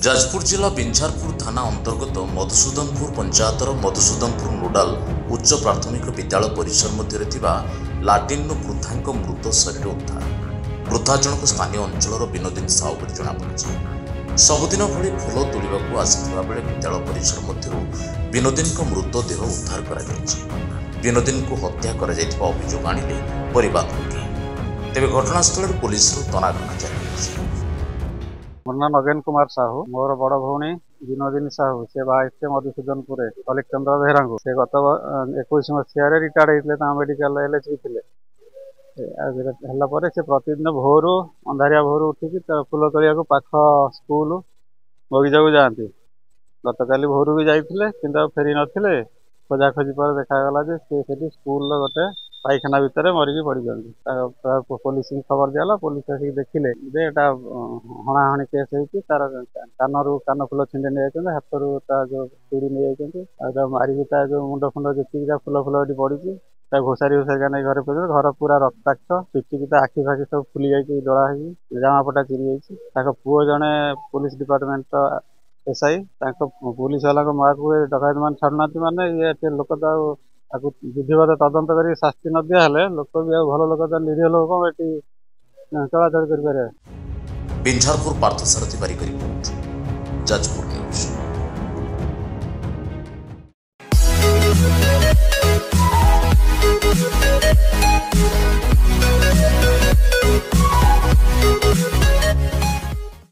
जाजपुर जिला बिंझारपुर थाना अंतर्गत मधुसूदनपुर पंचायतर मधुसूदनपुर नोडाल उच्च प्राथमिक विद्यालय परिसर मध्य लाटिन वृद्धा मृत शरीर उद्धार। वृद्धा जनक स्थानीय अंचल विनोदिन साहू बोली जमापड़ी। सबुदिन भली फूल तोड़ाक आसाबा बेले विद्यालय परिसर मध्य विनोदिन मृतदेह उद्धार कर विनोदिन को हत्या कर अभियोग आनिले परिवार लोके। तेज घटनास्थल पुलिस तनाघना जारी रही। मोर ना नगेन कुमार साहू, मोर बड़ भौणी विनोदिनी साहू से बाहर मधुसूदनपुर कलिक चंद्र बेहरा से गत 21 मसीह रिटायर्ड होते मेडिकल एलएचबी थे। से प्रतिदिन भोरू अंधारिया भोरू उठिकी फूल तोड़ा पाख स्कूल बगीचा को जाती। गतकाली भोरू भी जाते कि फेरी नथिले। खोजाखोजी पर देखागला सी स्कूल गोटे पाइखाना भितर मरिकी पड़ जाती। पुलिस की खबर दिया, पुलिस आसिक देखिले हणाहणी केस होती। तार कान फुल छिंडे नहीं, हाथ रू जो चूड़ी नहीं जाती, मारिकी जो मुंड फुंड जी फुल फुल पड़ी घोषारी घोषारी नहीं घर पे घर पूरा रक्ताक्त पिटिकी आखि फाखि सब फुली जाती, जला जामापटा चिरी जाती। पुओ जड़े पुलिस डिपार्टमेंट एसआई पुलिस वाला माँ को डकायत मान छाड़ना माने ये लोक तो विधिवत तदंत कर शास्ति न दिया लोक भी भल लोक निरीह लोक चलाचल कर। बिंझारपुर पार्थसारथी बारिक रिपोर्ट, जाजपुर।